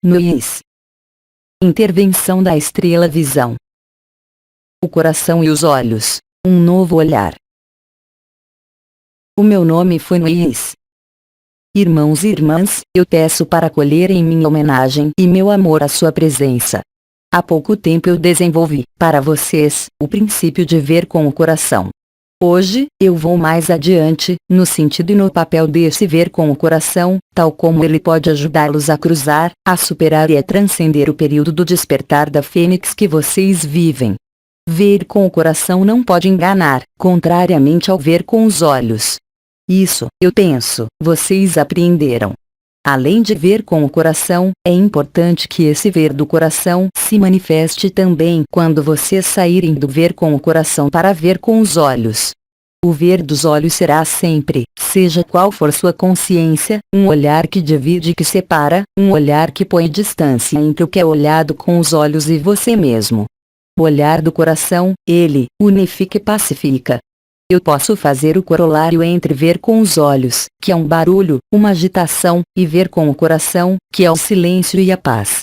Nuis. Intervenção da estrela visão. O coração e os olhos, um novo olhar. O meu nome foi Nuis. Irmãos e irmãs, eu peço para acolherem minha homenagem e meu amor à sua presença. Há pouco tempo eu desenvolvi, para vocês, o princípio de ver com o coração. Hoje, eu vou mais adiante, no sentido e no papel desse ver com o coração, tal como ele pode ajudá-los a cruzar, a superar e a transcender o período do despertar da fênix que vocês vivem. Ver com o coração não pode enganar, contrariamente ao ver com os olhos. Isso, eu penso, vocês apreenderam. Além de ver com o coração, é importante que esse ver do coração se manifeste também quando vocês saírem do ver com o coração para ver com os olhos. O ver dos olhos será sempre, seja qual for sua consciência, um olhar que divide e que separa, um olhar que põe distância entre o que é olhado com os olhos e você mesmo. O olhar do coração, ele, unifica e pacifica. Eu posso fazer o corolário entre ver com os olhos, que é um barulho, uma agitação, e ver com o coração, que é o silêncio e a paz.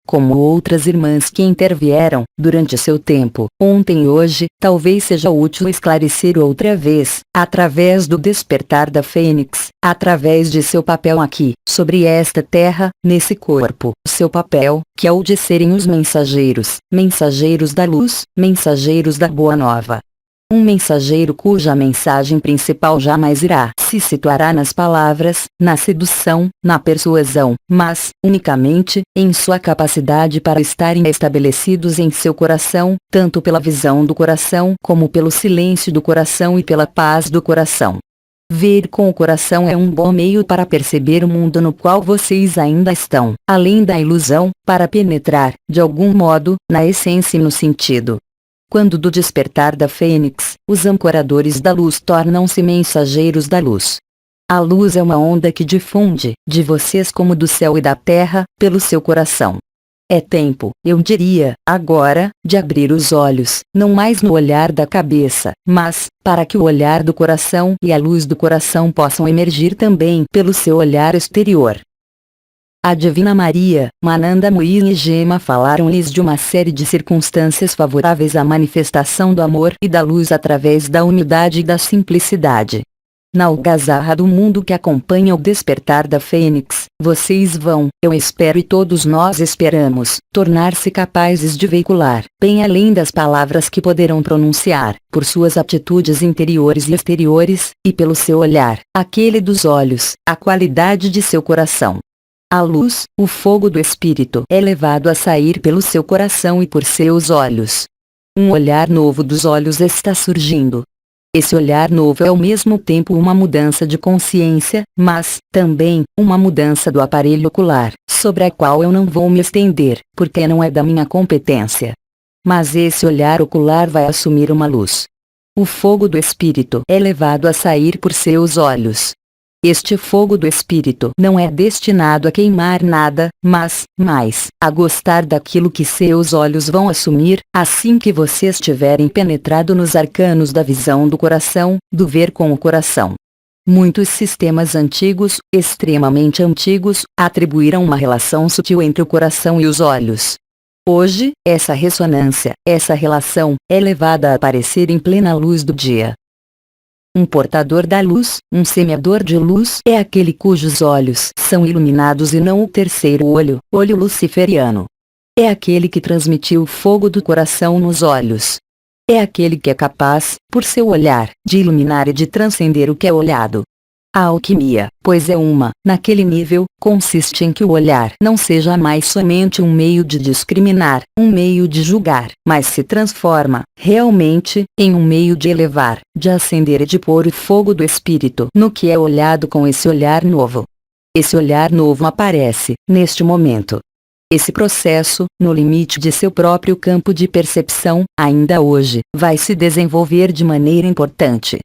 Como outras irmãs que intervieram, durante seu tempo, ontem e hoje, talvez seja útil esclarecer outra vez, através do despertar da fênix, através de seu papel aqui, sobre esta terra, nesse corpo, seu papel, que é o de serem os mensageiros, mensageiros da luz, mensageiros da boa nova. Um mensageiro cuja mensagem principal jamais irá se situará nas palavras, na sedução, na persuasão, mas, unicamente, em sua capacidade para estarem estabelecidos em seu coração, tanto pela visão do coração como pelo silêncio do coração e pela paz do coração. Ver com o coração é um bom meio para perceber o mundo no qual vocês ainda estão, além da ilusão, para penetrar, de algum modo, na essência e no sentido. Quando do despertar da fênix, os ancoradores da luz tornam-se mensageiros da luz. A luz é uma onda que difunde, de vocês como do céu e da terra, pelo seu coração. É tempo, eu diria, agora, de abrir os olhos, não mais no olhar da cabeça, mas, para que o olhar do coração e a luz do coração possam emergir também pelo seu olhar exterior. A Divina Maria, Mananda Mui e Gema falaram-lhes de uma série de circunstâncias favoráveis à manifestação do amor e da luz através da humildade e da simplicidade. Na algazarra do mundo que acompanha o despertar da fênix, vocês vão, eu espero e todos nós esperamos, tornar-se capazes de veicular, bem além das palavras que poderão pronunciar, por suas atitudes interiores e exteriores, e pelo seu olhar, aquele dos olhos, a qualidade de seu coração. A luz, o fogo do espírito é levado a sair pelo seu coração e por seus olhos. Um olhar novo dos olhos está surgindo. Esse olhar novo é ao mesmo tempo uma mudança de consciência, mas, também, uma mudança do aparelho ocular, sobre a qual eu não vou me estender, porque não é da minha competência. Mas esse olhar ocular vai assumir uma luz. O fogo do espírito é levado a sair por seus olhos. Este fogo do espírito não é destinado a queimar nada, mas, mais, a gostar daquilo que seus olhos vão assumir, assim que vocês tiverem penetrado nos arcanos da visão do coração, do ver com o coração. Muitos sistemas antigos, extremamente antigos, atribuíram uma relação sutil entre o coração e os olhos. Hoje, essa ressonância, essa relação, é levada a aparecer em plena luz do dia. Um portador da luz, um semeador de luz, é aquele cujos olhos são iluminados e não o terceiro olho, olho luciferiano. É aquele que transmitiu o fogo do coração nos olhos. É aquele que é capaz, por seu olhar, de iluminar e de transcender o que é olhado. A alquimia, pois é uma, naquele nível, consiste em que o olhar não seja mais somente um meio de discriminar, um meio de julgar, mas se transforma, realmente, em um meio de elevar, de acender e de pôr o fogo do espírito no que é olhado com esse olhar novo. Esse olhar novo aparece, neste momento. Esse processo, no limite de seu próprio campo de percepção, ainda hoje, vai se desenvolver de maneira importante.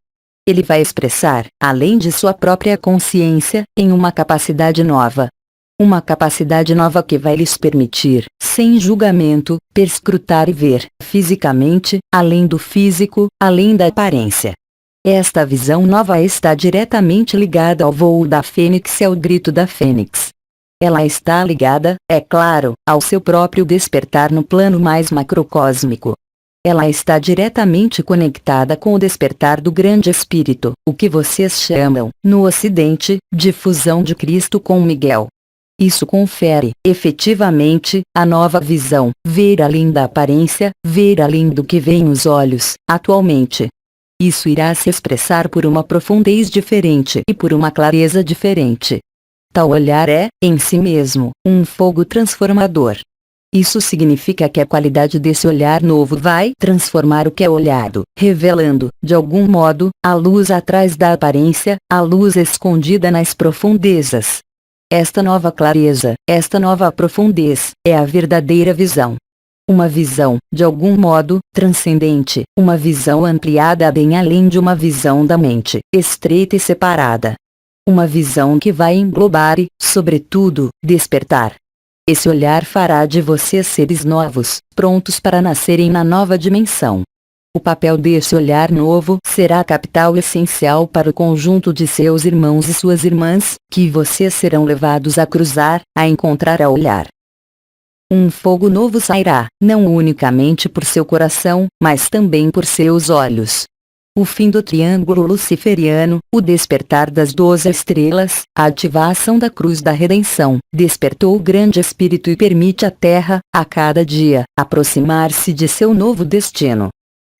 Ele vai expressar, além de sua própria consciência, em uma capacidade nova. Uma capacidade nova que vai lhes permitir, sem julgamento, perscrutar e ver, fisicamente, além do físico, além da aparência. Esta visão nova está diretamente ligada ao voo da fênix e ao grito da fênix. Ela está ligada, é claro, ao seu próprio despertar no plano mais macrocósmico. Ela está diretamente conectada com o despertar do grande Espírito, o que vocês chamam, no Ocidente, de fusão de Cristo com Miguel. Isso confere, efetivamente, a nova visão, ver além da aparência, ver além do que veem os olhos, atualmente. Isso irá se expressar por uma profundez diferente e por uma clareza diferente. Tal olhar é, em si mesmo, um fogo transformador. Isso significa que a qualidade desse olhar novo vai transformar o que é olhado, revelando, de algum modo, a luz atrás da aparência, a luz escondida nas profundezas. Esta nova clareza, esta nova profundez, é a verdadeira visão. Uma visão, de algum modo, transcendente, uma visão ampliada bem além de uma visão da mente, estreita e separada. Uma visão que vai englobar e, sobretudo, despertar. Esse olhar fará de vocês seres novos, prontos para nascerem na nova dimensão. O papel desse olhar novo será capital essencial para o conjunto de seus irmãos e suas irmãs, que vocês serão levados a cruzar, a encontrar a olhar. Um fogo novo sairá, não unicamente por seu coração, mas também por seus olhos. O fim do triângulo luciferiano, o despertar das 12 estrelas, a ativação da cruz da redenção, despertou o grande Espírito e permite à Terra, a cada dia, aproximar-se de seu novo destino.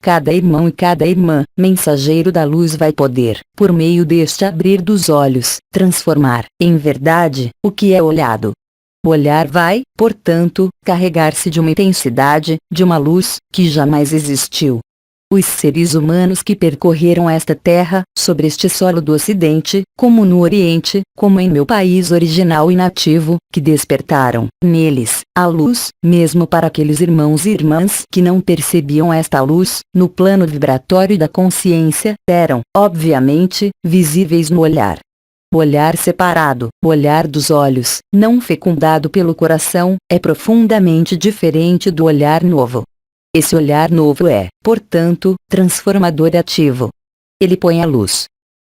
Cada irmão e cada irmã, mensageiro da luz vai poder, por meio deste abrir dos olhos, transformar, em verdade, o que é olhado. O olhar vai, portanto, carregar-se de uma intensidade, de uma luz, que jamais existiu. Os seres humanos que percorreram esta terra, sobre este solo do Ocidente, como no Oriente, como em meu país original e nativo, que despertaram, neles, a luz, mesmo para aqueles irmãos e irmãs que não percebiam esta luz, no plano vibratório da consciência, eram, obviamente, visíveis no olhar. O olhar separado, o olhar dos olhos, não fecundado pelo coração, é profundamente diferente do olhar novo. Esse olhar novo é, portanto, transformador e ativo. Ele põe a luz.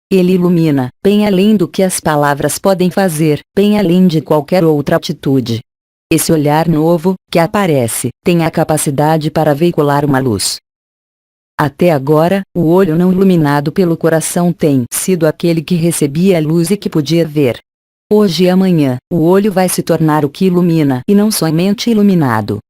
Ele ilumina, bem além do que as palavras podem fazer, bem além de qualquer outra atitude. Esse olhar novo, que aparece, tem a capacidade para veicular uma luz. Até agora, o olho não iluminado pelo coração tem sido aquele que recebia a luz e que podia ver. Hoje e amanhã, o olho vai se tornar o que ilumina e não somente iluminado.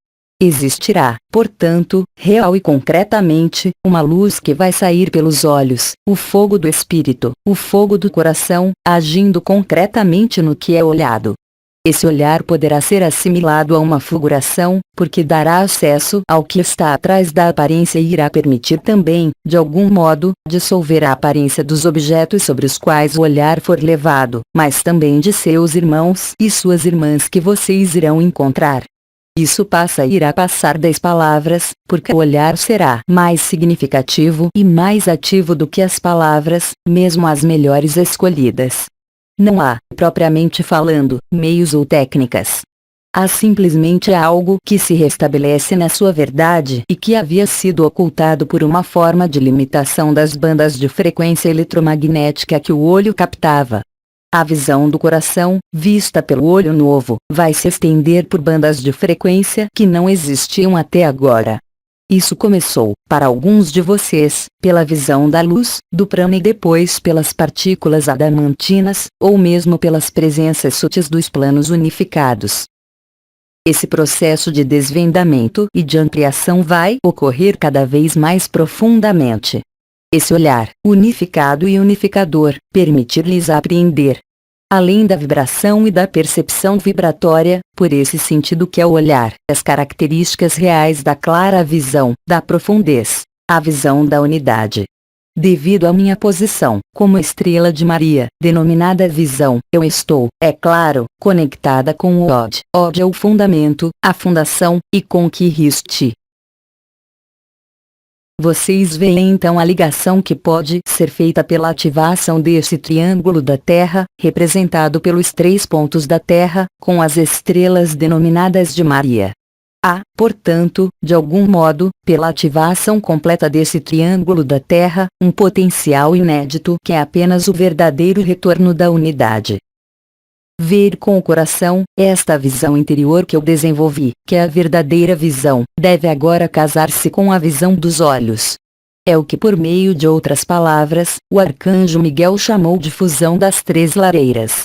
Existirá, portanto, real e concretamente, uma luz que vai sair pelos olhos, o fogo do espírito, o fogo do coração, agindo concretamente no que é olhado. Esse olhar poderá ser assimilado a uma fulguração, porque dará acesso ao que está atrás da aparência e irá permitir também, de algum modo, dissolver a aparência dos objetos sobre os quais o olhar for levado, mas também de seus irmãos e suas irmãs que vocês irão encontrar. Isso passa e irá passar das palavras, porque o olhar será mais significativo e mais ativo do que as palavras, mesmo as melhores escolhidas. Não há, propriamente falando, meios ou técnicas. Há simplesmente algo que se restabelece na sua verdade e que havia sido ocultado por uma forma de limitação das bandas de frequência eletromagnética que o olho captava. A visão do coração, vista pelo olho novo, vai se estender por bandas de frequência que não existiam até agora. Isso começou, para alguns de vocês, pela visão da luz, do prana e depois pelas partículas adamantinas, ou mesmo pelas presenças sutis dos planos unificados. Esse processo de desvendamento e de ampliação vai ocorrer cada vez mais profundamente. Esse olhar, unificado e unificador, permitir-lhes apreender, além da vibração e da percepção vibratória, por esse sentido que é o olhar, as características reais da clara visão, da profundez, a visão da unidade. Devido à minha posição, como estrela de Maria, denominada visão, eu estou, é claro, conectada com o Od. Od é o fundamento, a fundação, e com que Risti. Vocês veem então a ligação que pode ser feita pela ativação desse triângulo da Terra, representado pelos 3 pontos da Terra, com as estrelas denominadas de Maria. Há, portanto, de algum modo, pela ativação completa desse triângulo da Terra, um potencial inédito que é apenas o verdadeiro retorno da unidade. Ver com o coração, esta visão interior que eu desenvolvi, que é a verdadeira visão, deve agora casar-se com a visão dos olhos. É o que, por meio de outras palavras, o arcanjo Miguel chamou de fusão das três lareiras.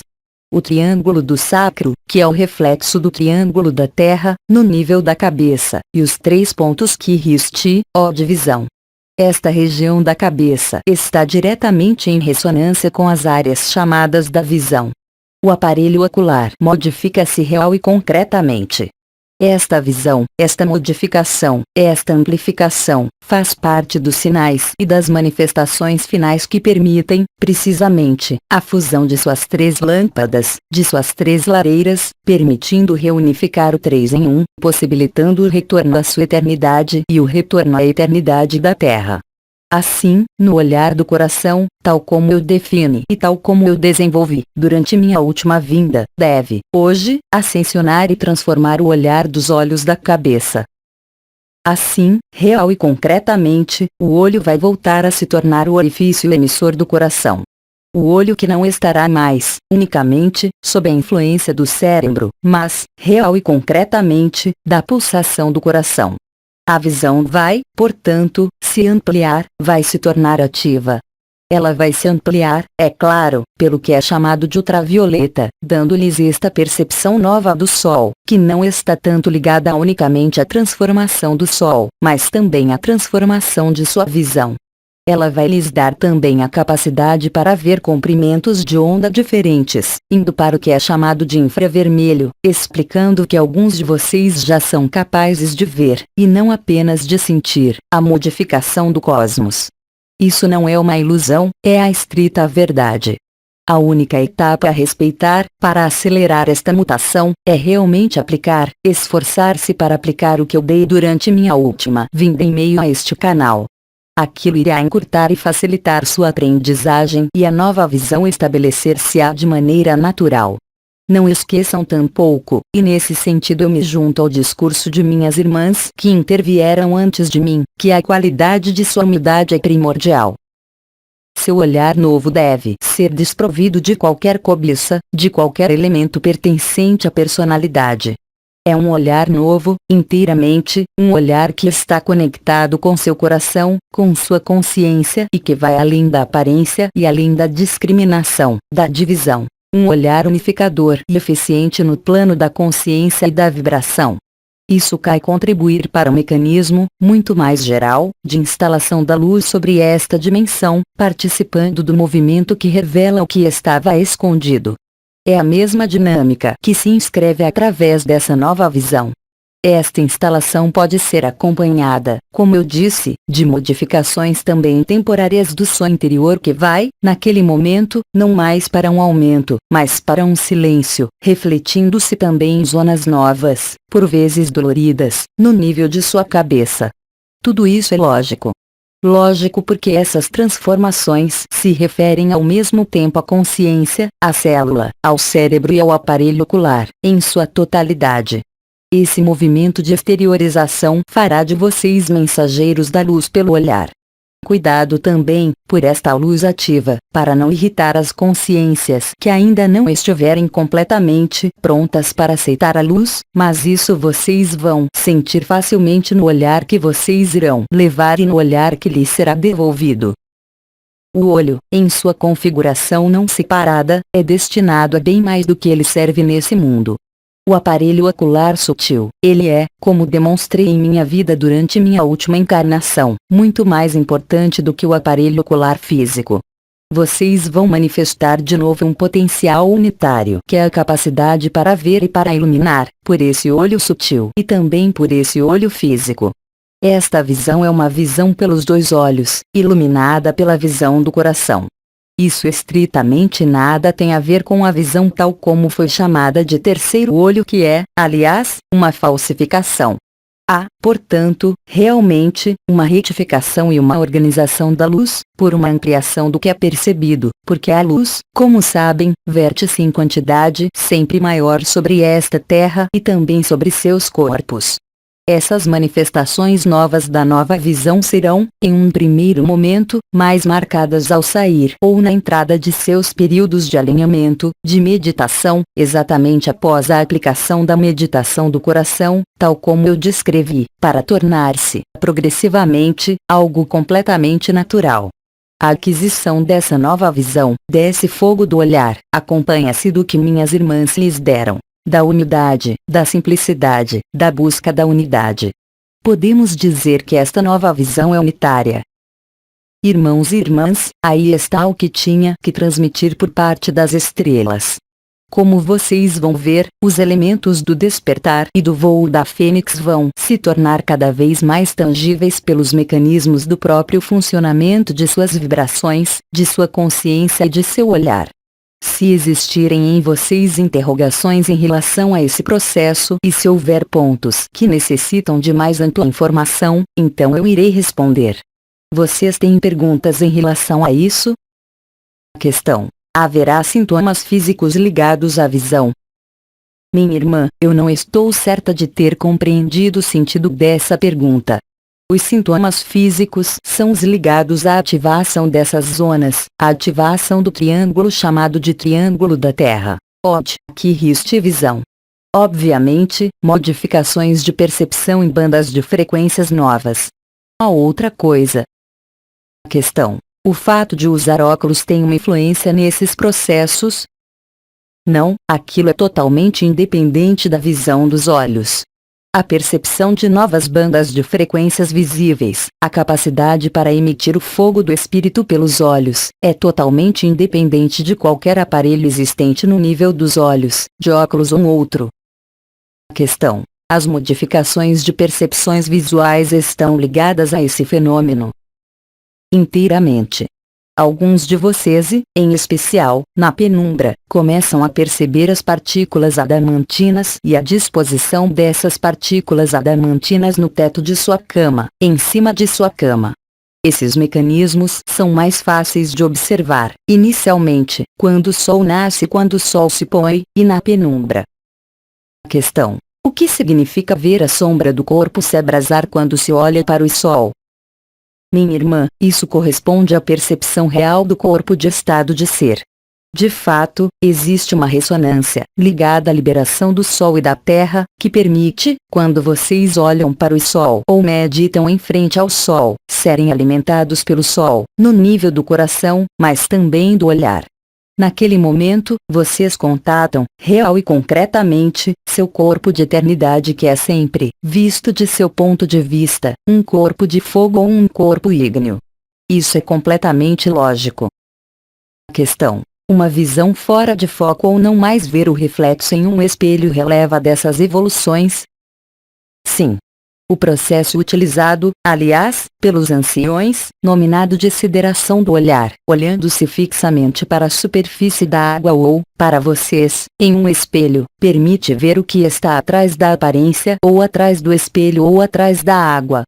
O triângulo do sacro, que é o reflexo do triângulo da terra, no nível da cabeça, e os três pontos que riste, ó divisão. Esta região da cabeça está diretamente em ressonância com as áreas chamadas da visão. O aparelho ocular modifica-se real e concretamente. Esta visão, esta modificação, esta amplificação, faz parte dos sinais e das manifestações finais que permitem, precisamente, a fusão de suas três lâmpadas, de suas três lareiras, permitindo reunificar o três em um, possibilitando o retorno à sua eternidade e o retorno à eternidade da Terra. Assim, no olhar do coração, tal como eu defini e tal como eu desenvolvi, durante minha última vinda, deve, hoje, ascensionar e transformar o olhar dos olhos da cabeça. Assim, real e concretamente, o olho vai voltar a se tornar o orifício emissor do coração. O olho que não estará mais, unicamente, sob a influência do cérebro, mas, real e concretamente, da pulsação do coração. A visão vai, portanto, se ampliar, vai se tornar ativa. Ela vai se ampliar, é claro, pelo que é chamado de ultravioleta, dando-lhes esta percepção nova do Sol, que não está tanto ligada unicamente à transformação do Sol, mas também à transformação de sua visão. Ela vai lhes dar também a capacidade para ver comprimentos de onda diferentes, indo para o que é chamado de infravermelho, explicando que alguns de vocês já são capazes de ver, e não apenas de sentir, a modificação do cosmos. Isso não é uma ilusão, é a estrita verdade. A única etapa a respeitar, para acelerar esta mutação, é realmente aplicar, esforçar-se para aplicar o que eu dei durante minha última vinda em meio a este canal. Aquilo irá encurtar e facilitar sua aprendizagem e a nova visão estabelecer-se-á de maneira natural. Não esqueçam tampouco, e nesse sentido eu me junto ao discurso de minhas irmãs que intervieram antes de mim, que a qualidade de sua humildade é primordial. Seu olhar novo deve ser desprovido de qualquer cobiça, de qualquer elemento pertencente à personalidade. É um olhar novo, inteiramente, um olhar que está conectado com seu coração, com sua consciência e que vai além da aparência e além da discriminação, da divisão. Um olhar unificador e eficiente no plano da consciência e da vibração. Isso vai contribuir para um mecanismo, muito mais geral, de instalação da luz sobre esta dimensão, participando do movimento que revela o que estava escondido. É a mesma dinâmica que se inscreve através dessa nova visão. Esta instalação pode ser acompanhada, como eu disse, de modificações também temporárias do som interior que vai, naquele momento, não mais para um aumento, mas para um silêncio, refletindo-se também em zonas novas, por vezes doloridas, no nível de sua cabeça. Tudo isso é lógico. Lógico porque essas transformações se referem ao mesmo tempo à consciência, à célula, ao cérebro e ao aparelho ocular, em sua totalidade. Esse movimento de exteriorização fará de vocês mensageiros da luz pelo olhar. Cuidado também, por esta luz ativa, para não irritar as consciências que ainda não estiverem completamente prontas para aceitar a luz, mas isso vocês vão sentir facilmente no olhar que vocês irão levar e no olhar que lhes será devolvido. O olho, em sua configuração não separada, é destinado a bem mais do que ele serve nesse mundo. O aparelho ocular sutil, ele é, como demonstrei em minha vida durante minha última encarnação, muito mais importante do que o aparelho ocular físico. Vocês vão manifestar de novo um potencial unitário, que é a capacidade para ver e para iluminar, por esse olho sutil e também por esse olho físico. Esta visão é uma visão pelos dois olhos, iluminada pela visão do coração. Isso estritamente nada tem a ver com a visão tal como foi chamada de terceiro olho, que é, aliás, uma falsificação. Há, portanto, realmente, uma retificação e uma organização da luz, por uma ampliação do que é percebido, porque a luz, como sabem, verte-se em quantidade sempre maior sobre esta terra e também sobre seus corpos. Essas manifestações novas da nova visão serão, em um primeiro momento, mais marcadas ao sair ou na entrada de seus períodos de alinhamento, de meditação, exatamente após a aplicação da meditação do coração, tal como eu descrevi, para tornar-se, progressivamente, algo completamente natural. A aquisição dessa nova visão, desse fogo do olhar, acompanha-se do que minhas irmãs lhes deram. Da unidade, da simplicidade, da busca da unidade. Podemos dizer que esta nova visão é unitária. Irmãos e irmãs, aí está o que tinha que transmitir por parte das estrelas. Como vocês vão ver, os elementos do despertar e do voo da fênix vão se tornar cada vez mais tangíveis pelos mecanismos do próprio funcionamento de suas vibrações, de sua consciência e de seu olhar. Se existirem em vocês interrogações em relação a esse processo e se houver pontos que necessitam de mais ampla informação, então eu irei responder. Vocês têm perguntas em relação a isso? Questão: haverá sintomas físicos ligados à visão? Minha irmã, eu não estou certa de ter compreendido o sentido dessa pergunta. Os sintomas físicos são os ligados à ativação dessas zonas, à ativação do triângulo chamado de Triângulo da Terra, OD, que riste visão. Obviamente, modificações de percepção em bandas de frequências novas. A outra coisa. Questão: o fato de usar óculos tem uma influência nesses processos? Não, aquilo é totalmente independente da visão dos olhos. A percepção de novas bandas de frequências visíveis, a capacidade para emitir o fogo do espírito pelos olhos, é totalmente independente de qualquer aparelho existente no nível dos olhos, de óculos ou outro. Questão: as modificações de percepções visuais estão ligadas a esse fenômeno? Inteiramente. Alguns de vocês, em especial, na penumbra, começam a perceber as partículas adamantinas e a disposição dessas partículas adamantinas no teto de sua cama, em cima de sua cama. Esses mecanismos são mais fáceis de observar, inicialmente, quando o sol nasce e quando o sol se põe, e na penumbra. Questão: o que significa ver a sombra do corpo se abrasar quando se olha para o sol? Minha irmã, isso corresponde à percepção real do corpo de estado de ser. De fato, existe uma ressonância, ligada à liberação do Sol e da Terra, que permite, quando vocês olham para o Sol ou meditam em frente ao Sol, serem alimentados pelo Sol, no nível do coração, mas também do olhar. Naquele momento, vocês contatam, real e concretamente, seu corpo de eternidade que é sempre, visto de seu ponto de vista, um corpo de fogo ou um corpo ígneo. Isso é completamente lógico. Questão: uma visão fora de foco ou não mais ver o reflexo em um espelho releva dessas evoluções? Sim. O processo utilizado, aliás, pelos anciões, nominado de sideração do olhar, olhando-se fixamente para a superfície da água ou, para vocês, em um espelho, permite ver o que está atrás da aparência ou atrás do espelho ou atrás da água.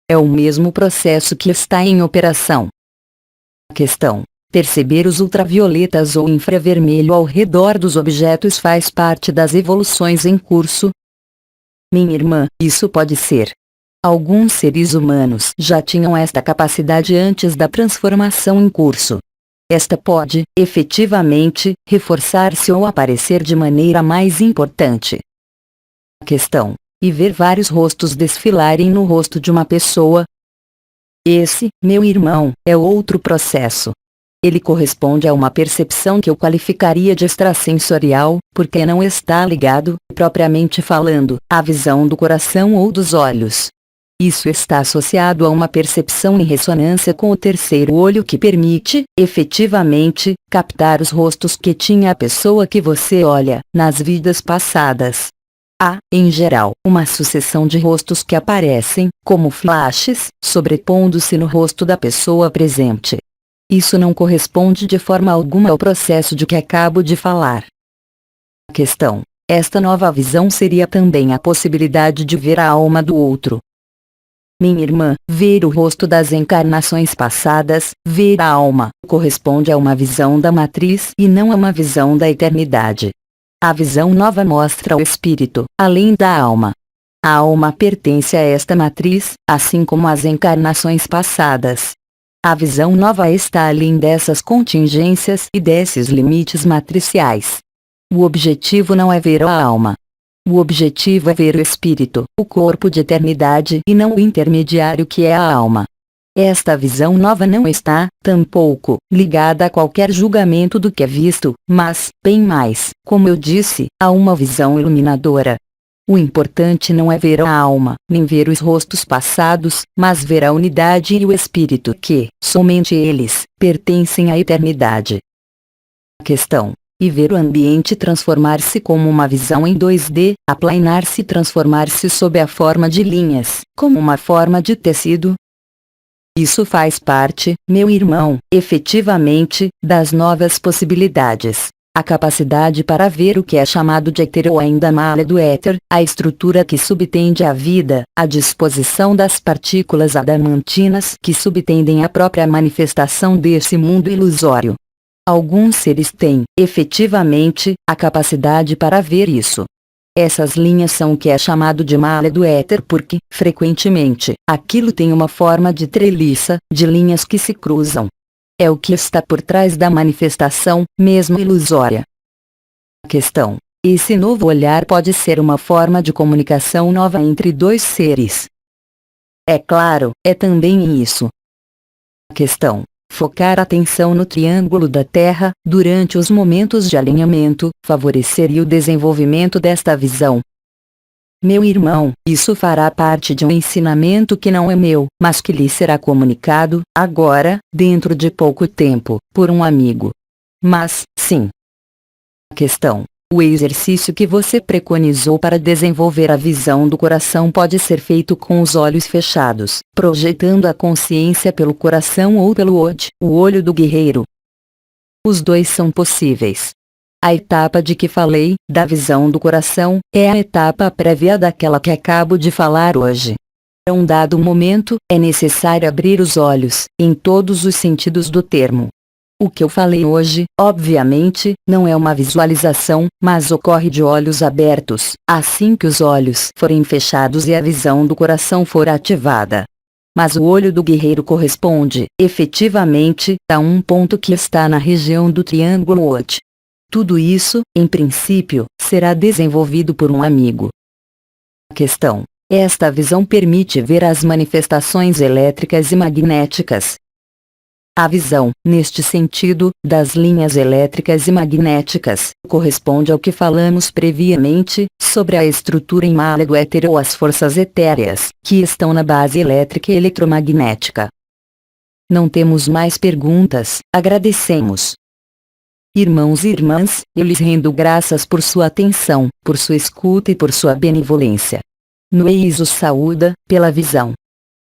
É o mesmo processo que está em operação. Questão: perceber os ultravioletas ou infravermelho ao redor dos objetos faz parte das evoluções em curso? Minha irmã, isso pode ser. Alguns seres humanos já tinham esta capacidade antes da transformação em curso. Esta pode, efetivamente, reforçar-se ou aparecer de maneira mais importante. Questão: e ver vários rostos desfilarem no rosto de uma pessoa? Esse, meu irmão, é outro processo. Ele corresponde a uma percepção que eu qualificaria de extrasensorial, porque não está ligado, propriamente falando, à visão do coração ou dos olhos. Isso está associado a uma percepção em ressonância com o terceiro olho que permite, efetivamente, captar os rostos que tinha a pessoa que você olha, nas vidas passadas. Há, em geral, uma sucessão de rostos que aparecem, como flashes, sobrepondo-se no rosto da pessoa presente. Isso não corresponde de forma alguma ao processo de que acabo de falar. Questão: esta nova visão seria também a possibilidade de ver a alma do outro. Minha irmã, ver o rosto das encarnações passadas, ver a alma, corresponde a uma visão da matriz e não a uma visão da eternidade. A visão nova mostra o espírito, além da alma. A alma pertence a esta matriz, assim como as encarnações passadas. A visão nova está além dessas contingências e desses limites matriciais. O objetivo não é ver a alma. O objetivo é ver o espírito, o corpo de eternidade e não o intermediário que é a alma. Esta visão nova não está, tampouco, ligada a qualquer julgamento do que é visto, mas, bem mais, como eu disse, a uma visão iluminadora. O importante não é ver a alma, nem ver os rostos passados, mas ver a unidade e o espírito que, somente eles, pertencem à eternidade. Questão. E ver o ambiente transformar-se como uma visão em 2D, aplanar-se e transformar-se sob a forma de linhas, como uma forma de tecido? Isso faz parte, meu irmão, efetivamente, das novas possibilidades. A capacidade para ver o que é chamado de éter ou ainda malha do éter, a estrutura que subtende a vida, a disposição das partículas adamantinas que subtendem a própria manifestação desse mundo ilusório. Alguns seres têm, efetivamente, a capacidade para ver isso. Essas linhas são o que é chamado de malha do éter porque, frequentemente, aquilo tem uma forma de treliça, de linhas que se cruzam. É o que está por trás da manifestação, mesmo ilusória. Questão. Esse novo olhar pode ser uma forma de comunicação nova entre dois seres. É claro, é também isso. Questão. Focar a atenção no triângulo da Terra, durante os momentos de alinhamento, favoreceria o desenvolvimento desta visão. Meu irmão, isso fará parte de um ensinamento que não é meu, mas que lhe será comunicado, agora, dentro de pouco tempo, por um amigo. Mas, sim. Questão. O exercício que você preconizou para desenvolver a visão do coração pode ser feito com os olhos fechados, projetando a consciência pelo coração ou pelo o olho do guerreiro. Os dois são possíveis. A etapa de que falei, da visão do coração, é a etapa prévia daquela que acabo de falar hoje. A um dado momento, é necessário abrir os olhos, em todos os sentidos do termo. O que eu falei hoje, obviamente, não é uma visualização, mas ocorre de olhos abertos, assim que os olhos forem fechados e a visão do coração for ativada. Mas o olho do guerreiro corresponde, efetivamente, a um ponto que está na região do triângulo OT. Tudo isso, em princípio, será desenvolvido por um amigo. Questão. Esta visão permite ver as manifestações elétricas e magnéticas. A visão, neste sentido, das linhas elétricas e magnéticas, corresponde ao que falamos previamente, sobre a estrutura em malha do éter ou as forças etéreas, que estão na base elétrica e eletromagnética. Não temos mais perguntas, agradecemos. Irmãos e irmãs, eu lhes rendo graças por sua atenção, por sua escuta e por sua benevolência. Noeis os saúda, pela visão.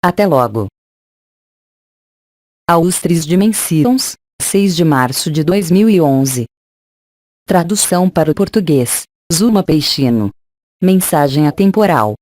Até logo. Austris Dimensões, 6 de março de 2011. Tradução para o português, Zuma Peixino. Mensagem atemporal.